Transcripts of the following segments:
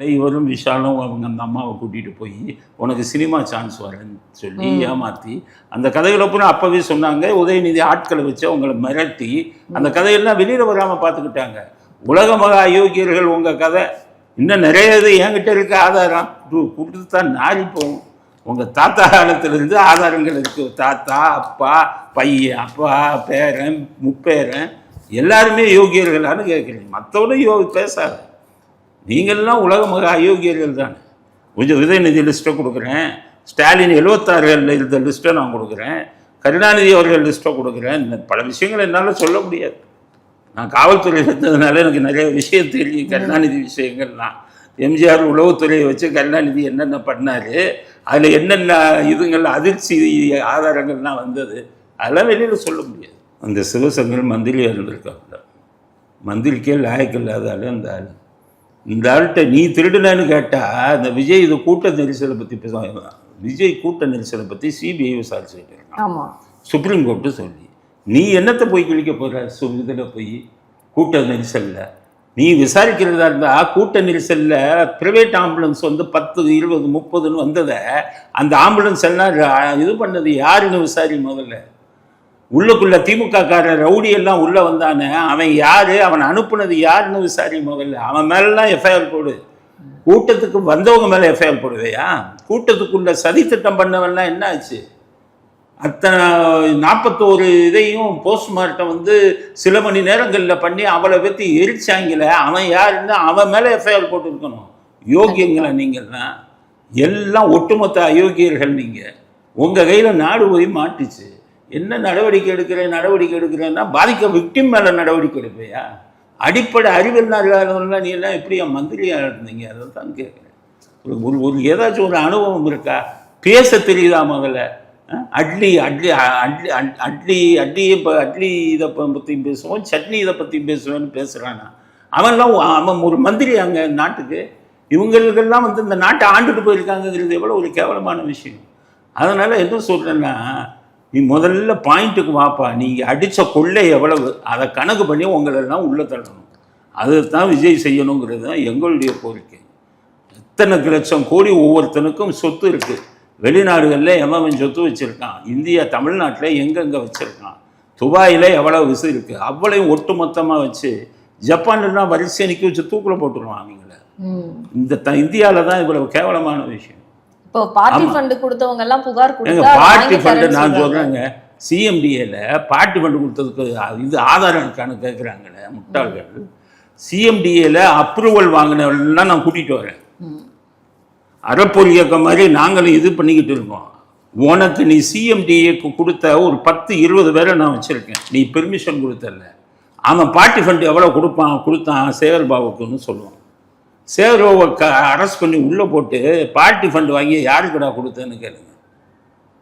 இவரும் விஷாலும் அவங்க அந்த அம்மாவை கூட்டிகிட்டு போய் உனக்கு சினிமா சான்ஸ் வரேன்னு சொல்லி ஏமாற்றி அந்த கதைகளை பூரா அப்போவே சொன்னாங்க. உதயநிதி ஆட்களை வச்சு அவங்களை மிரட்டி அந்த கதையெல்லாம் வெளியில் வராமல் பார்த்துக்கிட்டாங்க. உலக மகா அயோக்கியர்கள் உங்கள் கதை இன்னும் நிறைய இது என்கிட்ட இருக்க ஆதாரம் கொடுத்து தான் நாரி போகும். உங்கள் தாத்தா காலத்திலேருந்து ஆதாரங்கள் இருக்குது. தாத்தா, அப்பா, பையன், அப்பா, பேரன், முப்பேரன் எல்லாருமே யோகியர்களான்னு கேட்குறீங்க. மற்றவனும் பேசாது. நீங்கள்லாம் உலக மக அயோக்கியர்கள் தானே. கொஞ்சம் உதயநிதி லிஸ்ட்டை கொடுக்குறேன், ஸ்டாலின் 76 இருந்த லிஸ்ட்டை நான் கொடுக்குறேன், கருணாநிதி அவர்கள் லிஸ்ட்டை கொடுக்குறேன். பல விஷயங்கள் என்னால் சொல்ல முடியாது. நான் காவல்துறையில் இருந்ததுனால எனக்கு நிறைய விஷயம் தெரியும். கருணாநிதி விஷயங்கள்லாம் எம்ஜிஆர் உளவுத்துறையை வச்சு கருணாநிதி என்னென்ன பண்ணார், அதில் என்னென்ன இதுங்கள் அதிர்ச்சி ஆதாரங்கள்லாம் வந்தது, அதெல்லாம் வெளியில் சொல்ல முடியாது. அந்த சிவசங்கர் மந்திரியாக இருந்திருக்காங்க. மந்திரிக்கே லாயக்கில்லாத ஆள் அந்த ஆள். இந்த ஆள்கிட்ட நீ திருடுனு கேட்டால் அந்த விஜய் இது கூட்ட நெரிசலை பற்றி பேசுவாங்க. விஜய் கூட்ட நெரிசலை பற்றி சிபிஐ விசாரிச்சுக்கிட்டு இருக்கான் சுப்ரீம் கோர்ட்டு சொல்லி. நீ என்னத்தை போய் கிழிக்க போகிற இதில் போய் கூட்ட நெரிசலில்? நீ விசாரிக்கிறதா இருந்தால் கூட்ட நெரிசலில் ப்ரைவேட் ஆம்புலன்ஸ் வந்து 10, 20, 30ன்னு வந்ததை அந்த ஆம்புலன்ஸ் எல்லாம் இது பண்ணது யாருன்னு விசாரி. முதல்ல உள்ளுக்குள்ள திமுக காரர் ரவுடி எல்லாம் உள்ளே வந்தானே, அவன் யார், அவன் அனுப்புனது யாருன்னு விசாரி. முதல்ல அவன் மேலாம் எஃப்ஐஆர் போடு. கூட்டத்துக்கு வந்தவங்க மேலே எஃப்ஐஆர் போடுவையா? கூட்டத்துக்குள்ள சதி திட்டம் பண்ணவன்லாம் என்ன ஆச்சு? அத்தனை 41 இதையும் போஸ்ட்மார்ட்டம் வந்து சில மணி நேரங்களில் பண்ணி அவளை பற்றி எரிச்சாங்கல, அவன் யாருன்னு அவன் மேலே எஃப்ஐஆர் போட்டுருக்கணும். யோகியங்களா நீங்கள்லாம்? எல்லாம் ஒட்டுமொத்த அயோக்கியர்கள் நீங்கள். உங்கள் கையில் நாடு போய் மாட்டுச்சு. என்ன நடவடிக்கை எடுக்கிறேன்னா பாதிக்க விக்டிம் மேலே நடவடிக்கை எடுப்பையா? அடிப்படை அறிவியல் இல்லாதவங்களாம் நீ எல்லாம் எப்படி என் மந்திரியாக இருந்தீங்க? அதை தான் கேட்குறேன். ஒரு ஏதாச்சும் ஒரு அனுபவம் இருக்கா? பேச தெரியுதா? முதல்ல அட்லி இதை பற்றியும் பேசுவோம், சட்னி இதை பற்றியும் பேசுவேன்னு பேசுகிறானா? அவன் ஒரு மந்திரி அங்கே நாட்டுக்கு. இவங்களுக்கெல்லாம் வந்து இந்த நாட்டை ஆண்டுட்டு போயிருக்காங்கிறது எவ்வளோ ஒரு கேவலமான விஷயம். அதனால் என்ன சொல்கிறேன்னா, நீ முதல்ல பாயிண்ட்டுக்கு வாப்பா. நீங்கள் அடித்த கொள்ளை எவ்வளவு அதை கணக்கு பண்ணி உங்களெல்லாம் உள்ளே தள்ளணும். அது தான் விஜய் செய்யணுங்கிறது தான் எங்களுடைய கோரிக்கை. எத்தனை லட்சம் கோடி ஒவ்வொருத்தனுக்கும் சொத்து இருக்குது. வெளிநாடுகளில் எவன் சொத்து வச்சுருக்கான், இந்தியா தமிழ்நாட்டில் எங்கெங்கே வச்சுருக்கான், துபாயில் எவ்வளோ விசு இருக்குது, அவ்வளோயும் ஒட்டு மொத்தமாக வச்சு ஜப்பான்லாம் வரிசை நிற்க வச்சு தூக்கில் போட்டுருவான் அவங்கள. இந்தியாவில் தான் இவ்வளவு கேவலமான விஷயம். பார்ட்டி ஃபண்ட் கொடுத்தவங்க எல்லாம் புகார் கொடுத்தா பார்ட்டி ஃபண்ட் நான் சொல்றேங்க, சிஎம்டிஏல பார்ட்டி ஃபண்ட் கொடுத்ததுக்கு இது ஆதாரம் இருக்கான்னு கேட்குறாங்களே முட்டாள்கள். சிஎம்டிஏல அப்ரூவல் வாங்கினவெல்லாம் நான் கூட்டிகிட்டு வரேன். அறப்பொருள் இயக்கம் மாதிரி நாங்களும் இது பண்ணிக்கிட்டு இருக்கோம். உனக்கு நீ சிஎம்டிஏக்கு கொடுத்த ஒரு 10-20 பேரை நான் வச்சுருக்கேன். நீ பெர்மிஷன் கொடுத்தல. அவன் பார்ட்டி ஃபண்ட் எவ்வளோ கொடுத்தான் சேகர் பாபுக்குன்னு சொல்லுவான். சேகர்பாபுவை அரெஸ்ட் பண்ணி உள்ளே போட்டு பார்ட்டி ஃபண்ட் வாங்கி யாருக்குடா கொடுத்தேன்னு கேளுங்க.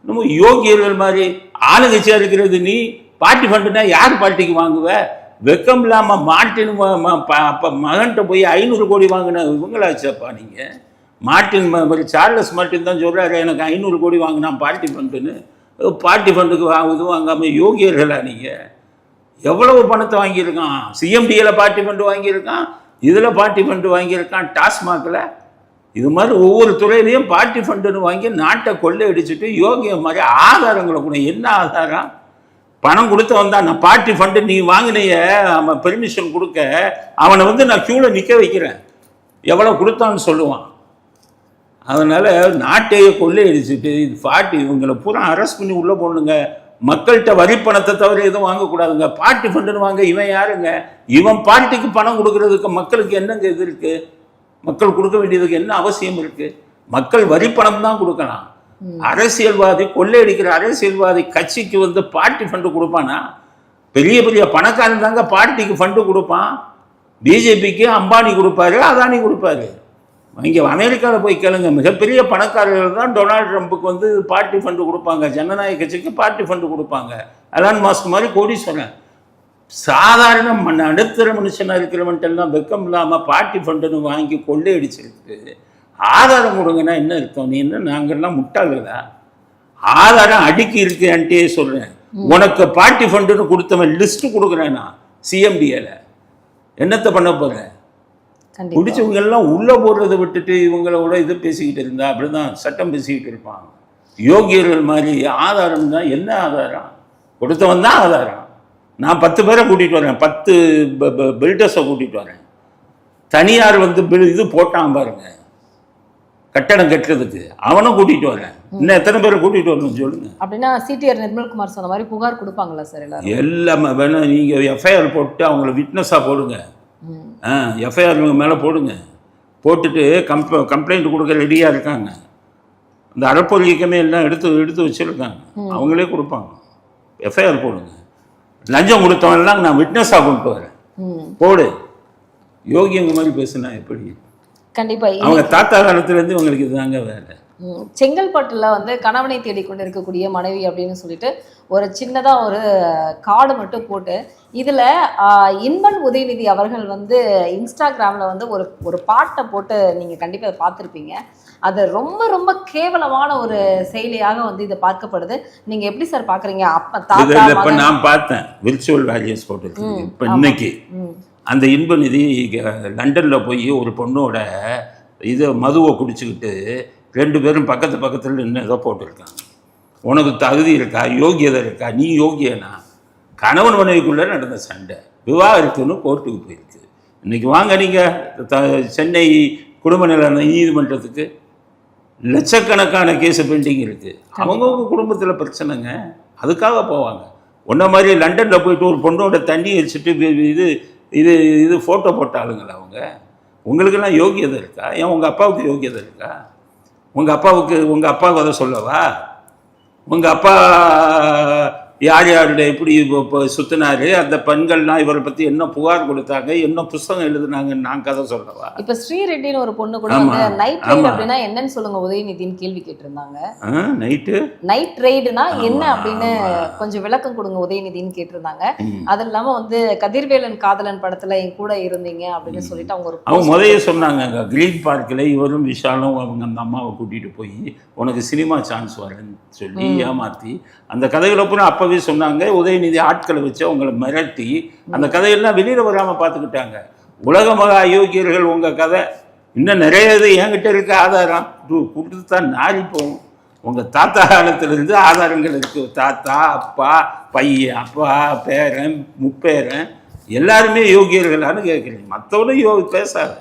நம்ம யோகியர்கள் மாதிரி ஆளுங்கட்சியாக இருக்கிறது. நீ பார்ட்டி ஃபண்டுனா யார் பார்ட்டிக்கு வாங்குவ? வெக்கம் இல்லாமல் மார்ட்டின் அப்போ மகன்கிட்ட போய் 500 கோடி வாங்கின இவங்களாச்சப்பா நீங்கள். மார்ட்டின் சார்லஸ் மார்ட்டின் தான் சொல்கிறாரு, எனக்கு 500 கோடி வாங்கினான் பார்ட்டி ஃபண்டுன்னு. பார்ட்டி ஃபண்டுக்கு இது வாங்காமல் யோகியர்களா நீங்கள்? எவ்வளவு பணத்தை வாங்கியிருக்கான்? சிஎம்டியில் பார்ட்டி ஃபண்டு வாங்கியிருக்கான், இதில் பார்ட்டி ஃபண்டு வாங்கியிருக்கான், டாஸ்மாகில். இது மாதிரி ஒவ்வொரு துறையிலையும் பார்ட்டி ஃபண்டுன்னு வாங்கி நாட்டை கொள்ளை அடிச்சுட்டு யோகிய மாதிரி ஆதாரங்களை கூட. என்ன ஆதாரம்? பணம் கொடுத்து வந்தான் நான் பார்ட்டி ஃபண்டு நீ வாங்கினைய அவன் பெர்மிஷன் கொடுக்க அவனை வந்து நான் க்யூவில் நிற்க வைக்கிறேன், எவ்வளோ கொடுத்தான்னு சொல்லுவான். அதனால் நாட்டையே கொள்ளை அடிச்சுட்டு இது பார்ட்டி இவங்களை பூரா அரெஸ்ட் பண்ணி உள்ளே போடணுங்க. மக்கள்கிட்ட வரி பணத்தை தவிர எதுவும் வாங்கக்கூடாதுங்க. பார்ட்டி ஃபண்டுன்னு வாங்க. இவன் யாருங்க? இவன் பார்ட்டிக்கு பணம் கொடுக்கறதுக்கு மக்களுக்கு என்னங்க இது இருக்குது? மக்கள் கொடுக்க வேண்டியதுக்கு என்ன அவசியம் இருக்குது? மக்கள் வரி பணம் தான் கொடுக்கலாம். அரசியல்வாதி கொள்ளையடிக்கிற அரசியல்வாதி கட்சிக்கு வந்து பார்ட்டி ஃபண்டு கொடுப்பானா? பெரிய பெரிய பணக்காரன் தாங்க பார்ட்டிக்கு ஃபண்டு கொடுப்பான். பிஜேபிக்கு அம்பானி கொடுப்பாரு, அதானி கொடுப்பாரு. இங்கே அமெரிக்காவில் போய் கேளுங்க, மிகப்பெரிய பணக்காரர்கள் தான் டொனால்டு ட்ரம்ப்புக்கு வந்து பார்ட்டி ஃபண்டு கொடுப்பாங்க. ஜனநாயக கட்சிக்கு பார்ட்டி ஃபண்டு கொடுப்பாங்க. எலான் மாஸ்க் மாதிரி கோடீஸ்வரன். சாதாரண நடுத்தர மனுஷனாக இருக்கிறவன்ட்டெல்லாம் வெக்கம் இல்லாமல் பார்ட்டி ஃபண்டுன்னு வாங்கி கொள்ளை அடிச்சிருக்கு. ஆதாரம் கொடுங்கன்னா என்ன அர்த்தம்? நீ என்ன நாங்கள்லாம் முட்டாள்களா? ஆதாரம் அடுக்கி இருக்கேன்ட்டே சொல்கிறேன். உனக்கு பார்ட்டி ஃபண்டுன்னு கொடுத்தவன் லிஸ்ட்டு கொடுக்குறேன்னா சிஎம்டிஏல என்னத்தை பண்ண போகிறேன்? கண்டிப்பா. குடிச்சவங்க எல்லாம் உள்ள போடுறதை விட்டுட்டு இவங்களோட இது பேசிக்கிட்டு இருந்தா அப்படிதான் சட்டம் பேசிக்கிட்டு இருப்பாங்க. யோகியர்கள் மாதிரி ஆதாரம் தான். என்ன ஆதாரம்? கொடுத்தவன் தான் ஆதாரம். நான் 10 பேரை கூட்டிட்டு வரேன், 10 பில்டர்ஸை கூட்டிட்டு வரேன். தனியார் வந்து இது போட்டான் பாருங்க கட்டடம் கட்டுறதுக்கு, அவனும் கூட்டிட்டு வரேன். இன்னும் எத்தனை பேரை கூட்டிட்டு வரணும் சொல்லுங்க. அப்படின்னா சிடிஆர் நிர்மல்குமார் சொன்ன மாதிரி புகார் கொடுப்பாங்களா சார் எல்லாரும்? எல்லாமே வேணும். நீங்க எஃப்ஐஆர் போட்டு அவங்கள விட்னஸா போடுங்க. எஃப்ஐஆர் மேலே போடுங்க. போட்டுட்டு கம்ப்ளைண்ட் கொடுக்க ரெடியாக இருக்காங்க. அந்த அறப்பொருள் இயக்கமே எல்லாம் எடுத்து வச்சுருக்காங்க. அவங்களே கொடுப்பாங்க. எஃப்ஐஆர் போடுங்க. லஞ்சம் கொடுத்தவன்லாம் நான் விட்னஸாக கொண்டு வரேன், போடு. யோகியங்க மாதிரி பேசுனா எப்படி? கண்டிப்பா. அவங்க தாத்தா காலத்துலேருந்து இவங்களுக்கு இதுதாங்க வேலை. செங்கல்பட்டுல வந்து கணவனை தேடிக்கொண்டு இருக்கக்கூடிய மனைவி அப்படின்னு சொல்லிட்டு ஒரு சின்னதா ஒரு கார்டு மட்டும் போட்டு இதுல இன்பன் உதயநிதி அவர்கள் வந்து இன்ஸ்டாகிராம்ல வந்து ஒரு பாட்டை போட்டு நீங்க கண்டிப்பா அதை பார்த்துருப்பீங்க. அது ரொம்ப ரொம்ப கேவலமான ஒரு செயலியாக வந்து இது பார்க்கப்படுது. நீங்க எப்படி சார் பாக்குறீங்க? அப்ப தாத்தா நான் பார்த்தேன் விர்ச்சுவல் வேல்யூஸ் போட்டு. இப்ப இன்னைக்கு அந்த இன்பநிதி லண்டன்ல போய் ஒரு பொண்ணோட இது மதுவை குடிச்சுக்கிட்டு 2 பேரும் பக்கத்தில் நின்று ஏதோ போட்டிருக்காங்க. உனக்கு தகுதி இருக்கா, யோகியதை இருக்கா? நீ யோகியனா? கணவன் மனைவிக்குள்ளே நடந்த சண்டை, விவாகரத்துன்னு கோர்ட்டுக்கு போயிருக்கு. இன்னைக்கு வாங்க நீங்கள் சென்னை குடும்ப நல நீதிமன்றத்துக்கு லட்சக்கணக்கான கேஸ் பெண்டிங் இருக்குது. அவங்கவுங்க குடும்பத்தில் பிரச்சனைங்க, அதுக்காக போவாங்க. ஒன்றை மாதிரி லண்டனில் போயிட்டு ஒரு பொண்ணோட தண்ணி வச்சுட்டு இது இது இது ஃபோட்டோ போட்டாளுங்களா அவங்க? உங்களுக்கெல்லாம் யோகியதை இருக்கா? ஏன் உங்கள் அப்பாவுக்கு யோகியதை இருக்கா? உங்கள் அப்பாவுக்கு அதை சொல்லவா? உங்கள் அப்பா யார் யாருடைய எப்படி இப்போ சுற்றினாரு, அந்த பெண்கள்லாம் இவரை பற்றி என்ன புகார் கொடுத்தாங்க, என்ன புஸ்தகம் எழுதுனாங்கன்னு நான் கதை சொல்லவா? இப்போ ஸ்ரீரெட்டின்னு ஒரு பொண்ணு கூட வந்து நைட் ரைடு அப்படின்னா என்னன்னு சொல்லுங்க உதயநிதின்னு கேள்வி கேட்டிருந்தாங்க. நைட் ரைடுனா என்ன அப்படின்னு கொஞ்சம் விளக்கம் கொடுங்க உதயநிதின்னு கேட்டிருந்தாங்க. அது இல்லாமல் வந்து கதிர்வேலன் காதலன் படத்தில் என் கூட இருந்தீங்க அப்படின்னு சொல்லிட்டு அவங்க முதல்ல சொன்னாங்க. கிரீன் பார்க்கில் இவரும் விஷாலும் அவங்க அந்த அம்மாவை கூட்டிகிட்டு போய் உனக்கு சினிமா சான்ஸ் வரேன்னு சொல்லி ஏமாற்றி அந்த கதைகளை பூரா அப்பவே சொன்னாங்க. உதயநிதி ஆட்களை வச்சு அவங்களை மிரட்டி அந்த கதையெல்லாம் வெளியில் வராமல் பார்த்துக்கிட்டாங்க. உலக மகா அயோக்கியர்கள் உங்கள் கதை இன்னும் நிறைய இது என்கிட்ட இருக்க ஆதாரம் கொடுத்து தான் நாரி போகும். உங்கள் தாத்தா காலத்திலேருந்து ஆதாரங்கள் இருக்குது. தாத்தா, அப்பா, பையன், அப்பா, பேரன், முப்பேரன் எல்லாருமே யோகியர்களான்னு கேட்குறீங்க. மற்றவனும் பேசாத.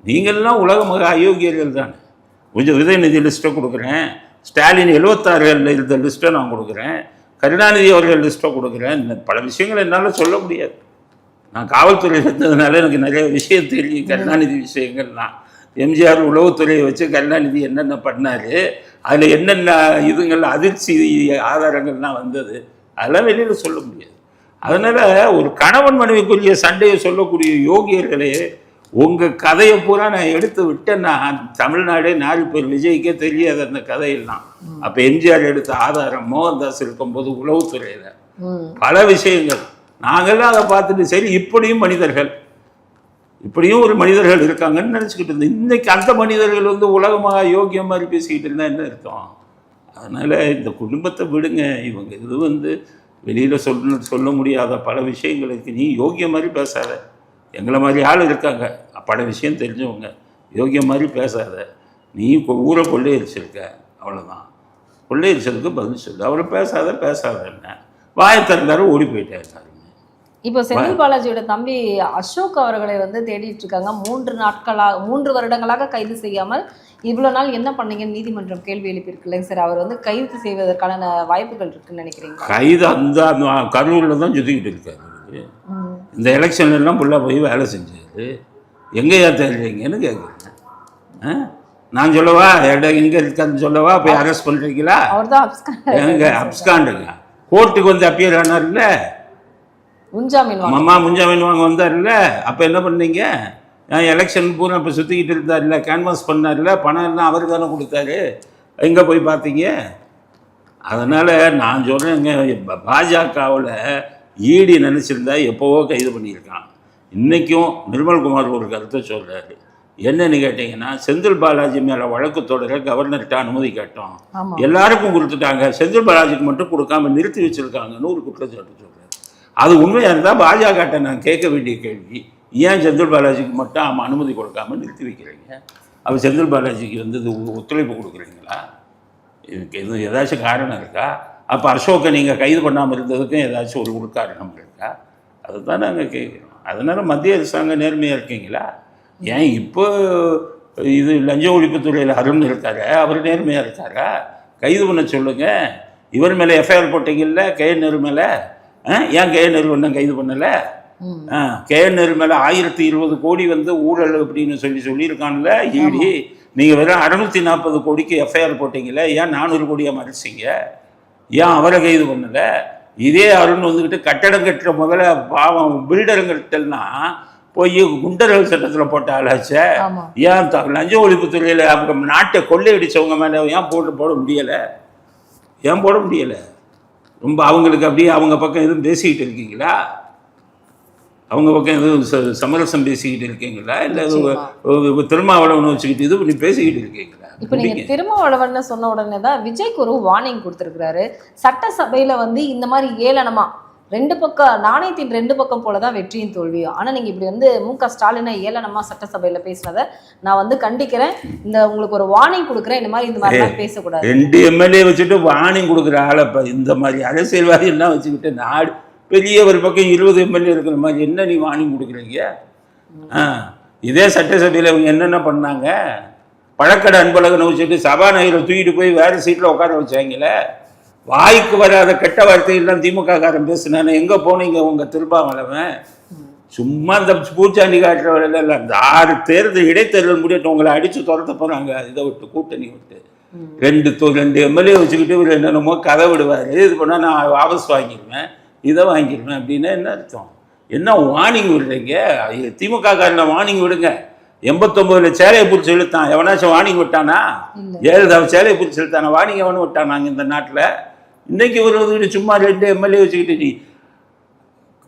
நீங்கள்லாம் உலக மகா அயோக்கியர்கள் தானே. கொஞ்சம் உதயநிதி லிஸ்ட்டை கொடுக்குறேன், ஸ்டாலின் 76 இருந்த லிஸ்ட்டை நான் கொடுக்குறேன், கருணாநிதி அவர்கள் லிஸ்ட்டை கொடுக்குறேன். பல விஷயங்கள் என்னால் சொல்ல முடியாது. நான் காவல்துறையில் இருந்ததுனால எனக்கு நிறைய விஷயம் தெரியும். கருணாநிதி விஷயங்கள்லாம் எம்ஜிஆர் உளவுத்துறையை வச்சு கருணாநிதி என்னென்ன பண்ணார், அதில் என்னென்ன இதுங்கள் அதிர்ச்சி ஆதாரங்கள்லாம் வந்தது, அதெல்லாம் வெளியில் சொல்ல முடியாது. அதனால் ஒரு கணவன் மனைவிக்குரிய சண்டையை சொல்லக்கூடிய யோகியர்களே உங்கள் கதையை பூரா நான் எடுத்து விட்டேன்னா தமிழ்நாடே நாலு பேர் விஜய்க்கே தெரியாது அந்த கதையெல்லாம். அப்போ எம்ஜிஆர் எடுத்த ஆதாரம் மோகன்தாஸ் இருக்கும்போது உளவுத்துறையில் பல விஷயங்கள் நாங்கள்லாம் அதை பார்த்துட்டு சரி இப்படியும் மனிதர்கள், இப்படியும் ஒரு மனிதர்கள் இருக்காங்கன்னு நினச்சிக்கிட்டு இருந்தேன். இன்றைக்கி அந்த மனிதர்கள் வந்து உலகமாக யோகியம் மாதிரி பேசிக்கிட்டு இருந்தால் என்ன அர்த்தம்? அதனால் இந்த குடும்பத்தை விடுங்க. இவங்க இது வந்து வெளியில் சொல்ல முடியாத பல விஷயங்களுக்கு நீ யோகியம் மாதிரி பேசாத. எங்களை மாதிரி ஆள் இருக்காங்க பல விஷயம் தெரிஞ்சவங்க, யோகியம் மாதிரி பேசாத. நீ ஊரை கொள்ளையரிச்சிருக்க, அவ்வளோதான். கொள்ளையரிச்சதுக்கு பதில் சொல்லு. அவரை பேசாத என்ன வாயை திறந்தாரு ஓடி போயிட்டாரு. இப்போ செந்தில் பாலாஜியோட தம்பி அசோக் அவர்களை வந்து தேடிட்டு இருக்காங்க. 3 வருடங்களாக கைது செய்யாமல் இவ்வளோ நாள் என்ன பண்ணீங்கன்னு நீதிமன்றம் கேள்வி எழுப்பியிருக்குல்லைங்க சார். அவர் வந்து கைது செய்வதற்கான வாய்ப்புகள் இருக்குன்னு நினைக்கிறீங்க? கைது அந்த கரூரில் தான் சுற்றிக்கிட்டு இருக்காரு. இந்த எலெக்ஷன்லாம் ஃபுல்லாக போய் வேலை செஞ்சாரு. எங்கேயா தேடுறீங்கன்னு கேட்குறேன். நான் சொல்லவா இடம் எங்கே இருக்கான்னு சொல்லவா? போய் அரெஸ்ட் பண்ணுறீங்களா? அவர் தான் எங்க அப்ஸ்காண்டுங்க. கோர்ட்டுக்கு வந்து அப்பியர் ஆனார்ல, முன்ஜாமீன் வாங்க வந்தார்ல. அப்போ என்ன பண்ணீங்க? எலெக்ஷன் பூரா இப்போ சுற்றிக்கிட்டு இருந்தார்ல, கேன்வாஸ் பண்ணார்ல, பணம் எல்லாம் அவருக்கு தானே கொடுத்தாரு. எங்கே போய் பார்த்தீங்க? அதனால் நான் சொல்கிறேங்க, பாஜகவில் ஈடி நினச்சிருந்தா எப்போவோ கைது பண்ணியிருக்கான். இன்றைக்கும் நிர்மல்குமார் ஒரு கருத்தை சொல்கிறாரு. என்னன்னு கேட்டிங்கன்னா, செந்தில் பாலாஜி மேலே வழக்கு தொடர கவர்னர்கிட்ட அனுமதி கேட்டோம், எல்லாருக்கும் கொடுத்துட்டாங்க, செந்தில் பாலாஜிக்கு மட்டும் கொடுக்காம நிறுத்தி வச்சுருக்காங்கன்னு ஒரு குற்றச்சாட்டு சொல்கிறார். அது உண்மையாக இருந்தால் பாஜகட்ட நான் கேட்க வேண்டிய கேள்வி, ஏன் செந்தில் பாலாஜிக்கு மட்டும் அனுமதி கொடுக்காம நிறுத்தி வைக்கிறீங்க? அவர் செந்தில் பாலாஜிக்கு வந்து இது ஒத்துழைப்பு கொடுக்குறீங்களா? இதுக்கு எதுவும் ஏதாச்சும் காரணம் இருக்கா? அப்போ அசோக்கை நீங்கள் கைது பண்ணாமல் இருந்ததுக்கும் ஏதாச்சும் ஒரு உள்காரணம் இருக்கா? அதை தான் நாங்கள் கேட்குறோம். அதனால் மத்திய அரசாங்கம் நேர்மையாக இருக்கீங்களா? ஏன் இப்போ இது லஞ்ச ஒழிப்புத்துறையில் அருண் இருக்காரு, அவர் நேர்மையாக இருக்காரா? கைது பண்ண சொல்லுங்கள். இவர் மேலே எஃப்ஐஆர் போட்டிங்கல்ல KN நேரு மேலே, ஏன் KN நேரு ஒன்றும் கைது பண்ணலை? KN நேரு மேலே 1020 கோடி வந்து ஊழல் அப்படின்னு சொல்லியிருக்கான்ல ஈடி. நீங்கள் வெறும் 640 கோடிக்கு எஃப்ஐஆர் போட்டிங்களே, ஏன் 400 கோடியாக மறைச்சிங்க? ஏன் அவரை கைது பண்ணலை? இதே அருண் வந்துக்கிட்டு கட்டடம் கட்டுற முதல்ல பாவம் பில்டருங்கிட்டனா போய் குண்டர்கள் சட்டத்தில் போட்ட ஆளாச்சே. ஏன் லஞ்ச ஒழிப்புத்துறையில் அவங்க நாட்டை கொள்ளையடிச்சவங்க மேலே ஏன் போட முடியலை? ஏன் போட முடியலை? ரொம்ப அவங்களுக்கு அப்படியே அவங்க பக்கம் எதுவும் பேசிக்கிட்டு இருக்கீங்களா? அவங்க பக்கம் எதுவும் சமரசம் பேசிக்கிட்டு இருக்கீங்களா? இல்லை திருமாவளவன் வச்சுக்கிட்டு இது பண்ணி பேசிக்கிட்டு இருக்கீங்களா? இப்போ நீங்க திருமாவளவன் சொன்ன உடனே தான் விஜய்க்கு ஒரு வார்னிங் கொடுத்துருக்காரு. சட்டசபையில வந்து இந்த மாதிரி ஏளனமா 2 பக்கம் நாணயத்தின் 2 பக்கம் போலதான் வெற்றியும் தோல்வியும். ஆனா நீங்க இப்படி வந்து MK ஸ்டாலினை ஏளனமா சட்டசபையில பேசினதை நான் வந்து கண்டிக்கிறேன். இந்த உங்களுக்கு ஒரு வார்னிங் கொடுக்குறேன், இந்த மாதிரி பேசக்கூடாது. 2 MLA வச்சுட்டு வார்னிங் கொடுக்குற ஆளை இந்த மாதிரி அரசியல்வாதி எல்லாம் வச்சுக்கிட்டு நாடு பெரிய ஒரு பக்கம் 20 MLA இருக்கிற மாதிரி என்ன நீ வார்னிங் கொடுக்குறீங்க? இதே சட்டசபையில் இவங்க என்னென்ன பண்ணாங்க? பழக்கடை அன்பழகனை வச்சுட்டு சபாநாயகரை தூக்கிட்டு போய் வேறு சீட்டில் உட்கார வச்சாங்களே. வாய்க்கு வராத கெட்ட வார்த்தையெல்லாம் திமுக காரன் பேசுனானே, எங்கே போனீங்க உங்கள் திருமாவளவன்? சும்மா இந்த பூச்சாண்டி காட்டுறவர்கள் இல்லை. அந்த 6 தேர்தல் இடைத்தேர்தல் முடியட்டும், உங்களை அடித்து துரத்த போகிறாங்க. இதை விட்டு கூட்டணி விட்டு 2 MLA வச்சுக்கிட்டு இவர் என்னென்னமோ கதை விடுவார். இது பண்ணால் நான் வாபஸ் வாங்கிடுவேன், இதை வாங்கிடுவேன் அப்படின்னா என்ன அர்த்தம்? என்ன வார்னிங் விடுறீங்க? திமுக காரனை வார்னிங் விடுங்க. 89ல் சேலையை பிடிச்சி இழுத்தான், எவனாச்சும் வார்னிங் விட்டானா? ஜெயலலிதா சேலையை பிடிச்சி இழுத்தானா? வார்னிங் எவனும் விட்டானாங்க இந்த நாட்டில்? இன்னைக்கு ஒரு சும்மா 2 MLA வச்சுக்கிட்டு நீ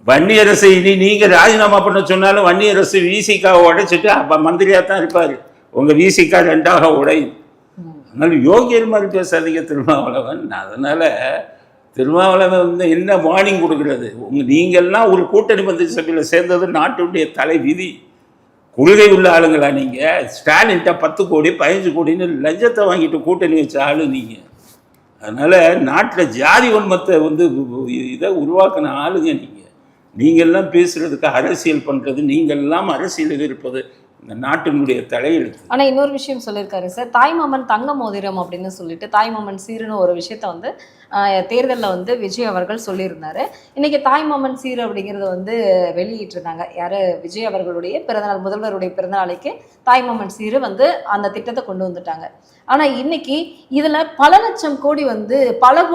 வன்னியரசை நீங்கள் ராஜினாமா பண்ண சொன்னாலும் வன்னியரசு விசிகாவை உடைச்சிட்டு அப்போ மந்திரியாக தான் இருப்பார். உங்கள் விசிகா 2ஆக உடையும். அதனால யோகியர் மாதிரி பேசாதீங்க திருமாவளவன். அதனால் திருமாவளவன் வந்து என்ன வார்னிங் கொடுக்குறது? நீங்கள்லாம் ஒரு கூட்டணி மந்திரி சபையில் சேர்ந்தது நாட்டுடைய தலை விதி. கொள்கை உள்ள ஆளுங்களா நீங்கள்? ஸ்டாலின்ட்ட 10 கோடி 15 கோடின்னு லஞ்சத்தை வாங்கிட்டு கூட்டணி வச்ச ஆளு நீங்கள். அதனால் நாட்டில் ஜாதி வன்மத்தை வந்து இதை உருவாக்கின ஆளுங்க நீங்கள்லாம் பேசுகிறதுக்கு அரசியல் பண்ணுறது, நீங்கள்லாம் அரசியலில் இருப்பது இந்த நாட்டினுடைய தலையெழுத்து. ஆனால் இன்னொரு விஷயம் சொல்லியிருக்காரு சார், தாய்மாமன் தங்க மோதிரம் அப்படின்னு சொல்லிட்டு தாய்மாமன் சீருன்னு ஒரு விஷயத்த வந்து தேர்தலில் வந்து விஜய் அவர்கள் சொல்லியிருந்தாரு. இன்னைக்கு தாய்மாமன் சீர் அப்படிங்கிறத வந்து வெளியிட்டிருந்தாங்க. யார்? விஜய் அவர்களுடைய பிறந்தநாள், முதல்வருடைய பிறந்தநாளைக்கு தாய்மாமன் சீரு வந்து அந்த திட்டத்தை கொண்டு வந்துட்டாங்க. ஆனால் இன்னைக்கு இதில் பல லட்சம் கோடி வந்து பல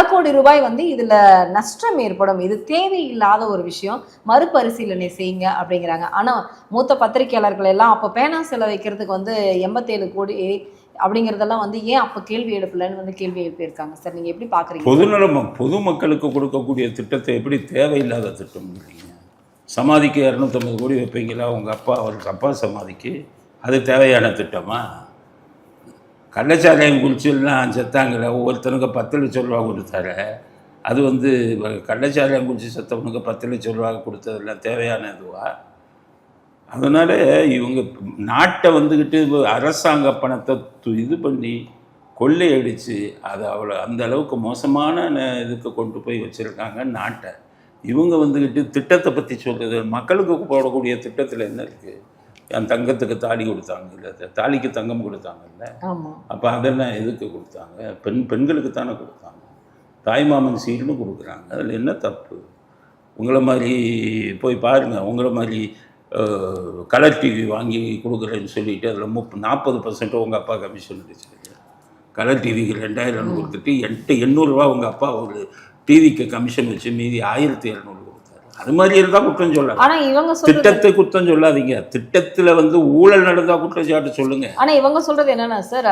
கோடி ரூபாய் வந்து இதில் நஷ்டம் ஏற்படும். இது தேவையில்லாத ஒரு விஷயம், மறுபரிசீலனை செய்யுங்க அப்படிங்கிறாங்க. ஆனால் மூத்த பத்திரிகையாளர்கள் எல்லாம் அப்போ பேனா செலவைக்கிறதுக்கு வந்து 87 கோடி அப்படிங்கிறதெல்லாம் வந்து ஏன் அப்போ கேள்வி எழுப்பலன்னு வந்து கேள்வி எழுப்பியிருக்காங்க சார். நீங்கள் எப்படி பார்க்குறீங்க? பொதுமக்களுக்கு கொடுக்கக்கூடிய திட்டத்தை எப்படி தேவையில்லாத திட்டம் இல்லைங்க? சமாதிக்கு 250 கோடி வைப்பீங்களா உங்கள் அவருக்கு அப்பா சமாதிக்கு? அது தேவையான திட்டமா? கள்ளச்சாராயம் குடிச்சுலாம் செத்தாங்களே, ஒவ்வொருத்தனுக்கு 10 லட்சம் ரூபா கொடுத்தாரு. அது வந்து கள்ளச்சாராயம் குடிச்சு செத்தவனுக்கு 10 லட்சம் ரூபா கொடுத்ததெல்லாம் தேவையான இதுவா? அதனால் இவங்க நாட்டை வந்துக்கிட்டு அரசாங்க பணத்தை இது பண்ணி கொள்ளையடித்து அதை அந்த அளவுக்கு மோசமான இதுக்கு கொண்டு போய் வச்சுருக்காங்க நாட்டை. இவங்க வந்துக்கிட்டு திட்டத்தை பற்றி சொல்கிறது, மக்களுக்கு போடக்கூடிய திட்டத்தில் என்ன இருக்குது? என் தங்கத்துக்கு தாலி கொடுத்தாங்க, இல்லை தாலிக்கு தங்கம் கொடுத்தாங்கல்ல, அப்போ அதெல்லாம் எதுக்கு கொடுத்தாங்க? பெண்களுக்கு தானே கொடுத்தாங்க. தாய்மாமன் சீர்னு கொடுக்குறாங்க, அதில் என்ன தப்பு? உங்களை மாதிரி போய் பாருங்கள், உங்களை மாதிரி கலர் டிவி வாங்கி கொடுக்குறேன்னு சொல்லிவிட்டு அதில் 40% உங்கள் அப்பா கமிஷன் அடிச்சாரு. கலர் டிவிக்கு 2000 கொடுத்துட்டு 800 ரூபா உங்கள் அப்பா ஒரு டிவிக்கு கமிஷன் வச்சு மீதி 1200 கொடுத்தாரு. அது மாதிரி இருந்தால் குற்றம் சொல்லாது. திட்டத்தை குற்றம் சொல்லாதீங்க. திட்டத்தில் வந்து ஊழல் நடந்தால் குற்றச்சாட்டு சொல்லுங்க. ஆனால் இவங்க சொல்கிறது என்னன்னா சார்,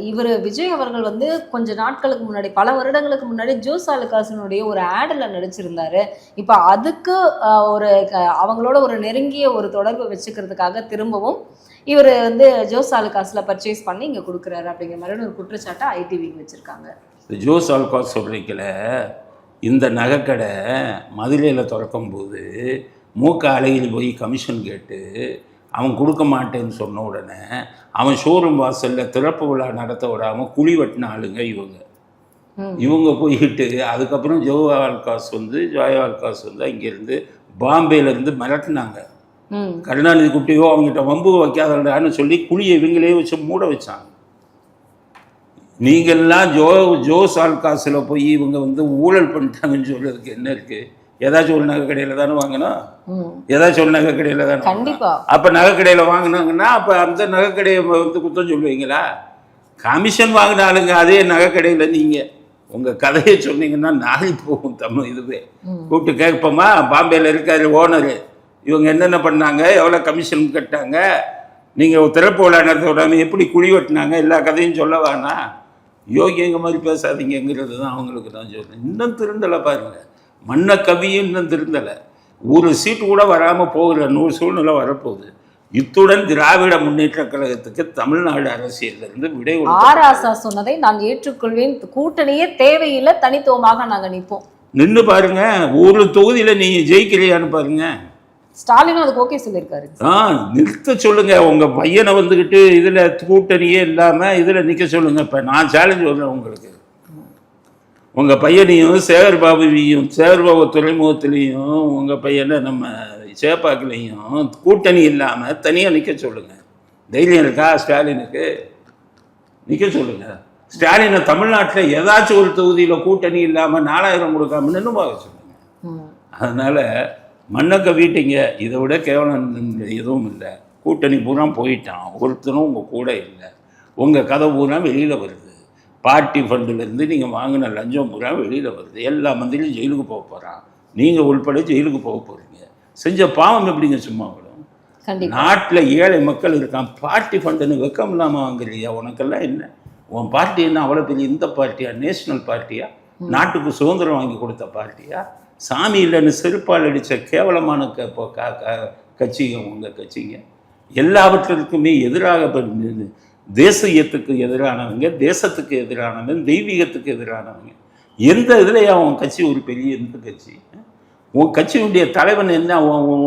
இவர் விஜய் அவர்கள் வந்து கொஞ்ச நாட்களுக்கு முன்னாடி, பல வருடங்களுக்கு முன்னாடி ஜோஸ் ஆலுகாஸினுடைய ஒரு ஆடில் நடிச்சிருந்தாரு. இப்போ அதுக்கு ஒரு அவங்களோட ஒரு நெருங்கிய ஒரு தொடர்பு வச்சுக்கிறதுக்காக திரும்பவும் இவர் வந்து ஜோஸ் ஆலுகாஸில் பர்ச்சேஸ் பண்ணி இங்கே கொடுக்குறாரு அப்படிங்கிற மாதிரி ஒரு குற்றச்சாட்டை ஐடிவிக்கு வச்சுருக்காங்க. ஜோஸ் ஆலுகாஸ் சொல்கிறீங்கள, இந்த நகைக்கடை மதுரையில் திறக்கும் போது மூக்க அழகிரி போய் கமிஷன் கேட்டு அவன் கொடுக்க மாட்டேன்னு சொன்ன உடனே அவன் ஷோரூம் வாசலில் திறப்பு விழா நடத்த விடாமல் குழி வெட்டின ஆளுங்க இவங்க போயிட்டு அதுக்கப்புறம் ஜோயா ஆல்காஸ் வந்து அங்கேருந்து பாம்பேலேருந்து மிரட்டினாங்க. கருணாநிதி கூப்பிட்டியோ அவங்ககிட்ட வம்பு வைக்காதடான்னு சொல்லி குழியை இவங்களே வச்சு மூட வச்சாங்க. நீங்கள்லாம் ஜோஸ் ஆல்காஸில் போய் இவங்க வந்து ஊழல் பண்ணிட்டாங்கன்னு சொல்றதுக்கு என்ன இருக்குது? ஏதாச்சும் ஒரு நகை கடையில் தானே வாங்கினோம், ஏதாச்சும் ஒரு நகை கடையில் தானே. அப்போ நகை கடையில் வாங்கினாங்கன்னா அப்போ அந்த நகை கடையை வந்து குத்தம் சொல்லுவீங்களா? கமிஷன் வாங்கின ஆளுங்க அதே நகை கடையில் நீங்கள் உங்கள் கதையை சொன்னீங்கன்னா நாளை போகும் தமிழ். இதுவே கூப்பிட்டு கேட்போமா, பாம்பேயில் இருக்காரு ஓனரு, இவங்க என்னென்ன பண்ணாங்க, எவ்வளோ கமிஷன் கட்டாங்க, நீங்கள் திறப்பு விழா நடத்த விடாமல் எப்படி குழி வெட்டினாங்க, எல்லா கதையும் சொல்ல வேணாம். யோகியங்க மாதிரி பேசாதீங்கிறது தான் அவங்களுக்கு தான் சொல்கிறேன். இன்னும் திருந்தலை பாருங்கள், மன்ன கவியும் இன்னும் திருந்தலை. ஒரு சீட்டு கூட வராமல் போகிற சூழ்நிலை வரப்போகுது. இத்துடன் திராவிட முன்னேற்ற கழகத்துக்கு தமிழ்நாடு அரசியலிருந்து விடை ஆராசா சொன்னதை நான் ஏற்றுக்கொள்வேன். கூட்டணியே தேவையில்லை, தனித்துவமாக நாங்கள் நிற்போம். நின்று பாருங்க, ஒரு தொகுதியில நீங்க ஜெயிக்கிறியான்னு பாருங்க. ஸ்டாலினும் அதுக்கு ஓகே சொல்லியிருக்காரு. நிறுத்த சொல்லுங்க, உங்க பையனை வந்துக்கிட்டு இதுல கூட்டணியே இல்லாம இதுல நிக்க சொல்லுங்க. இப்ப நான் சேலஞ்ச் சொல்றேன் உங்களுக்கு, உங்க பையனையும் சேகர்பாபு துறைமுகத்திலையும் உங்க பையனை நம்ம சேப்பாக்கிலையும் கூட்டணி இல்லாம தனியா நிக்க சொல்லுங்க. தைரியம் இருக்கா ஸ்டாலினுக்கு? நிக்க சொல்லுங்க. ஸ்டாலினை தமிழ்நாட்டில் ஏதாச்சும் ஒரு தொகுதியில் கூட்டணி இல்லாமல் 4000 கொடுக்காம நின்று பார்க்க சொல்லுங்க. அதனால மண்ணக்க வீட்டிங்க, இதை விட கேவலம் எதுவும் இல்லை. கூட்டணி பூரா போயிட்டான், ஒருத்தரும் உங்கள் கூட இல்லை. உங்கள் கதை பூரா வெளியில் வருது. பார்ட்டி ஃபண்டுலேருந்து நீங்கள் வாங்கின லஞ்சம் பூரா வெளியில் வருது. எல்லா மந்திரியும் ஜெயிலுக்கு போக போகிறான், நீங்கள் உள்பட ஜெயிலுக்கு போக போகிறீங்க. செஞ்ச பாவம் எப்படிங்க சும்மா விடும்? நாட்டில் ஏழை மக்கள் இருக்கான், பார்ட்டி ஃபண்டுன்னு வெக்கம் இல்லாமல் வாங்குறியா? உனக்கெல்லாம் என்ன? உன் பார்ட்டி என்ன அவ்வளோ பெரிய இந்த பார்ட்டியா? நேஷனல் பார்ட்டியா? நாட்டுக்கு சுதந்திரம் வாங்கி கொடுத்த பார்ட்டியா? சாமி இல்லைன்னு செருப்பால் அடித்த கேவலமான கட்சிங்க உங்கள் கட்சிங்க. எல்லாவற்றிற்குமே எதிராக தேசியத்துக்கு எதிரானவங்க, தேசத்துக்கு எதிரானவங்க, தெய்வீகத்துக்கு எதிரானவங்க. எந்த இதுலையா உன் கட்சி ஒரு பெரிய எந்த கட்சி? உன் கட்சியுடைய தலைவன் என்ன?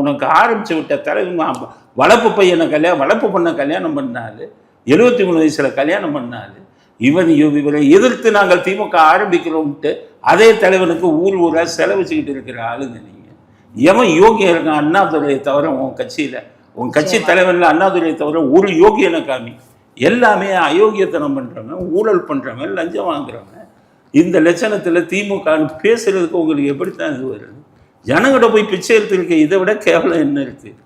உனக்கு ஆரம்பித்து விட்ட தலைவன் வளர்ப்பு பையனை வளர்ப்பு பண்ண கல்யாணம் பண்ணாரு, 73 வயசில் கல்யாணம் பண்ணாரு. இவரை எதிர்த்து நாங்கள் திமுக ஆரம்பிக்கிறோம்ட்டு அதே தலைவனுக்கு ஊராக செலவச்சுக்கிட்டு இருக்கிற ஆளுங்க நீங்கள். எவன் யோகியம் இருக்கான்? அண்ணாதுரையை தவிர உன் கட்சியில், உன் கட்சி தலைவனில் அண்ணாதுரையை தவிர ஒரு யோகியனை காமி. எல்லாமே அயோக்கியத்தனம் பண்ணுறவன், ஊழல் பண்ணுறவன், லஞ்சம் வாங்குறவன். இந்த லட்சணத்தில் திமுகன்னு பேசுறதுக்கு உங்களுக்கு எப்படித்தான் இது வருது? ஜனங்கிட்ட போய் பிச்சை எடுத்துருக்க இதை விட கேவலம் என்ன இருக்குது?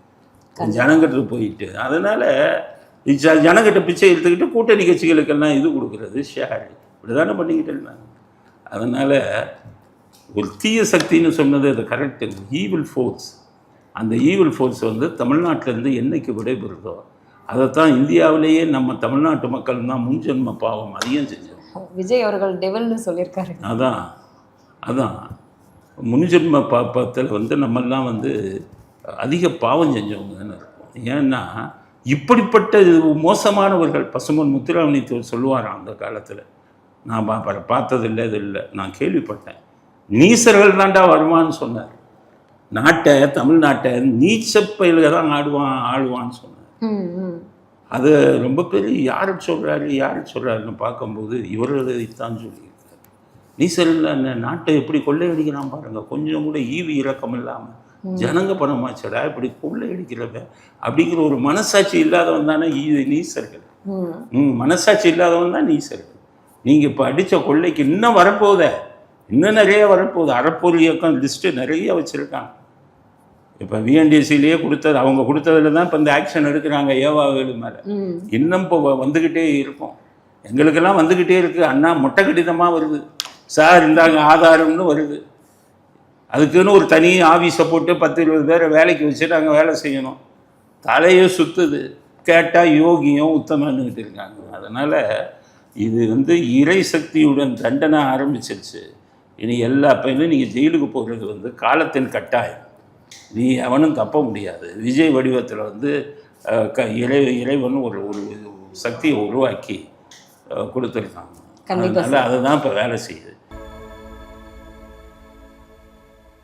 ஜனங்கிட்ட போயிட்டு அதனால் ஜனங்கிட்ட பிச்சை எடுத்துக்கிட்டு கூட்டணி கட்சிகளுக்கெல்லாம் இது கொடுக்குறது ஷேர், இப்படி தானே பண்ணிக்கிட்டு இருந்தாங்க. அதனால் ஒரு தீய சக்தின்னு சொன்னது அது கரெக்டு. ஈவில் ஃபோர்ஸ், அந்த ஈவில் ஃபோர்ஸ் வந்து தமிழ்நாட்டிலேருந்து என்னைக்கு விடைபெறுதோ அதைத்தான் இந்தியாவிலேயே நம்ம தமிழ்நாட்டு மக்கள் தான் முன்ஜென்ம பாவம் அதிகம் செஞ்சோம். விஜய் அவர்கள் டெவல்னு சொல்லியிருக்காரு. அதான் முன்ஜென்ம பாப்பத்தில் வந்து நம்மெல்லாம் வந்து அதிக பாவம் செஞ்சவங்க தானே இருக்கும். ஏன்னா இப்படிப்பட்ட மோசமானவர்கள், பசுமன் முத்துராமலிங்கத்தேவர் சொல்லுவாராம் அந்த காலத்தில், நான் பார்த்ததில்லை, இது இல்லை, நான் கேள்விப்பட்டேன். நீசர்கள் தாண்டா வருமானு சொன்னார். தமிழ்நாட்டை நீச்சப்பயில தான் ஆளுவான்னு சொன்னார். அது ரொம்ப பெரிய யாரு சொல்கிறாருன்னு பார்க்கும்போது இவர்களைத்தான் சொல்லியிருக்காரு. நீசர்கள் அந்த நாட்டை எப்படி கொள்ளையடிக்கிறான் பாருங்க, கொஞ்சம் கூட ஈவி இறக்கம் இல்லாமல். ஜனங்க பணமாச்சடா இப்படி கொள்ளையடிக்கிறவ அப்படிங்கிற ஒரு மனசாட்சி இல்லாதவன் தானே நீசர்கள். மனசாட்சி இல்லாதவன் தான் நீசர்கள். நீங்கள் இப்போ அடித்த கொள்ளைக்கு இன்னும் வரப்போகுத, இன்னும் நிறைய வரப்போகுது. அறப்பொருள் இயக்கம் லிஸ்ட்டு நிறைய வச்சுருக்காங்க. இப்போ விஎன்டிசிலேயே கொடுத்தது, அவங்க கொடுத்ததுல தான் இப்போ இந்த ஆக்ஷன் எடுக்கிறாங்க ஏவாவேலு மேலே. இன்னும் இப்போ வந்துக்கிட்டே இருக்கும், எங்களுக்கெல்லாம் வந்துக்கிட்டே இருக்குது. அண்ணா மொட்டை கடிதமாக வருது, சார் இந்தாங்க ஆதாரம்னு வருது. அதுக்குன்னு ஒரு தனி ஆஃபீஸை போட்டு 10-20 பேரை வேலைக்கு வச்சு நாங்கள் வேலை செய்யணும். தலையை சுற்றுது. கேட்டால் யோகியம் உத்தமன்னுக்கிட்டு இருக்காங்க. அதனால் இது வந்து இறை சக்தியுடன் தண்டனை ஆரம்பிச்சிருச்சு. இனி எல்லா பையனும் நீங்கள் ஜெயிலுக்கு போகிறது வந்து காலத்தின் கட்டாயம். நீ அவனும் தப்ப முடியாது. விஜய் வடிவத்தில் வந்து இறைவன் ஒரு சக்தியை உருவாக்கி கொடுத்துருக்காங்க. அதனால் அதுதான் இப்போ வேலை செய்யுது.